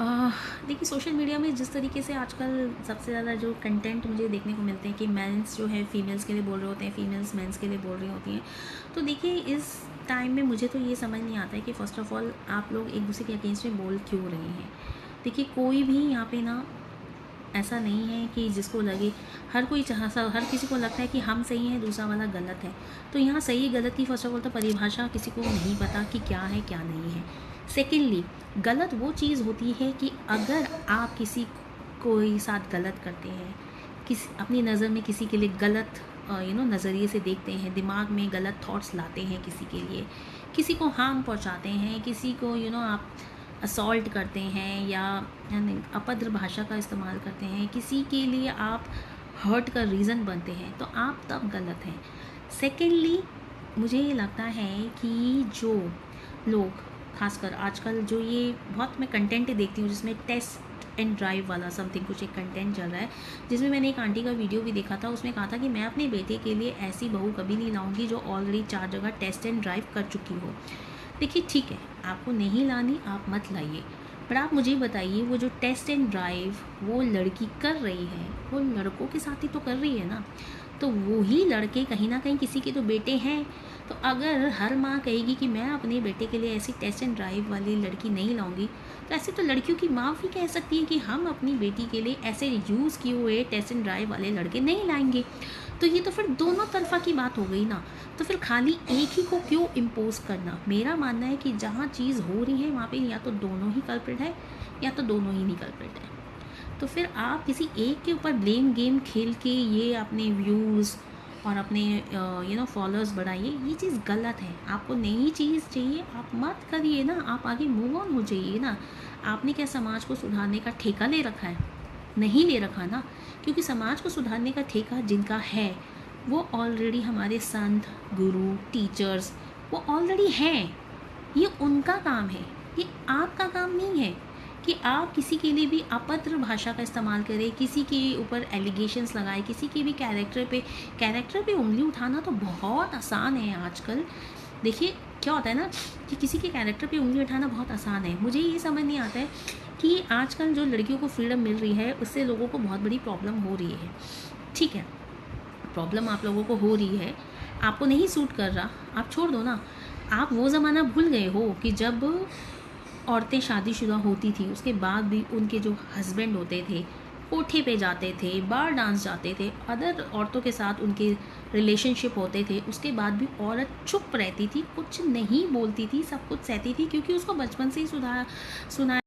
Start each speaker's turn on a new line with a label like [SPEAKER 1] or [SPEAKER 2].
[SPEAKER 1] अ, देखिए social media में जिस तरीके से आजकल सबसे ज़्यादा जो कंटेंट मुझे देखने को मिलते हैं कि मेंस जो है फीमेल्स के लिए बोल रहे होते हैं, फीमेल्स मेंस के लिए बोल रही होती हैं। तो देखिए इस टाइम में मुझे तो ये समझ नहीं आता है कि फ़र्स्ट ऑफ़ ऑल आप लोग एक दूसरे के अगेंस्ट में बोल क्यों रहे हैं। देखिए कोई भी यहाँ पे ना ऐसा नहीं है कि जिसको लगे, हर कोई हर किसी को लगता है कि हम सही हैं, दूसरा वाला गलत है। तो यहाँ सही गलत की फ़र्स्ट ऑफ ऑल तो परिभाषा किसी को नहीं पता कि क्या है क्या नहीं है। सेकेंडली, गलत वो चीज़ होती है कि अगर आप किसी कोई साथ गलत करते हैं, किसी अपनी नज़र में किसी के लिए गलत नज़रिए से देखते हैं, दिमाग में गलत थॉट्स लाते हैं किसी के लिए, किसी को हार्म पहुंचाते हैं, किसी को आप असॉल्ट करते हैं या अभद्र भाषा का इस्तेमाल करते हैं, किसी के लिए आप हर्ट का रीज़न बनते हैं, तो आप तब गलत हैं। सेकेंडली, मुझे ये लगता है कि जो लोग खासकर आजकल जो ये बहुत मैं कंटेंट देखती हूँ जिसमें टेस्ट एंड ड्राइव वाला समथिंग कुछ एक कंटेंट चल रहा है, जिसमें मैंने एक आंटी का वीडियो भी देखा था। उसमें कहा था कि मैं अपने बेटे के लिए ऐसी बहू कभी नहीं लाऊंगी जो ऑलरेडी 4 जगह टेस्ट एंड ड्राइव कर चुकी हो। देखिए ठीक है, आपको नहीं लानी आप मत लाइए, पर आप मुझे बताइए वो जो टेस्ट एंड ड्राइव वो लड़की कर रही है वो लड़कों के साथ ही तो कर रही है ना। तो वो ही लड़के कहीं ना कहीं किसी के तो बेटे हैं। तो अगर हर माँ कहेगी कि मैं अपने बेटे के लिए ऐसी टेस्ट एंड ड्राइव वाली लड़की नहीं लाऊंगी, तो ऐसे तो लड़कियों की माँ भी कह सकती है कि हम अपनी बेटी के लिए ऐसे यूज़ किए हुए टेस्ट एंड ड्राइव वाले लड़के नहीं लाएंगे। तो ये तो फिर दोनों तरफा की बात हो गई ना। तो फिर खाली एक ही को क्यों इम्पोज करना। मेरा मानना है कि जहाँ चीज़ हो रही है वहाँ पे या तो दोनों ही कल्प्रिट है या तो दोनों ही नहीं कल्प्रिट है। तो फिर आप किसी एक के ऊपर ब्लेम गेम खेल के ये अपने व्यूज़ और अपने फॉलोअर्स बढ़ाइए, ये चीज़ गलत है। आपको नई चीज़ चाहिए आप मत करिए ना, आप आगे मूव ऑन हो जाइए ना। आपने क्या समाज को सुधारने का ठेका ले रखा है? नहीं ले रखा ना, क्योंकि समाज को सुधारने का ठेका जिनका है वो ऑलरेडी हमारे संत गुरु टीचर्स वो ऑलरेडी हैं। ये उनका काम है, ये आपका काम नहीं है कि आप किसी के लिए भी अभद्र भाषा का इस्तेमाल करें, किसी के ऊपर एलिगेशंस लगाए, किसी के भी कैरेक्टर पे उंगली उठाना तो बहुत आसान है आजकल। देखिए क्या होता है ना कि किसी के कैरेक्टर पे उंगली उठाना बहुत आसान है। मुझे ये समझ नहीं आता है कि आजकल जो लड़कियों को फ्रीडम मिल रही है उससे लोगों को बहुत बड़ी प्रॉब्लम हो रही है। ठीक है, प्रॉब्लम आप लोगों को हो रही है, आपको नहीं सूट कर रहा, आप छोड़ दो ना। आप वो ज़माना भूल गए हो कि जब औरतें शादीशुदा होती थी उसके बाद भी उनके जो हस्बैंड होते थे कोठे पे जाते थे, बार डांस जाते थे, अदर औरतों के साथ उनके रिलेशनशिप होते थे, उसके बाद भी औरत चुप रहती थी, कुछ नहीं बोलती थी, सब कुछ सहती थी, क्योंकि उसको बचपन से ही सुना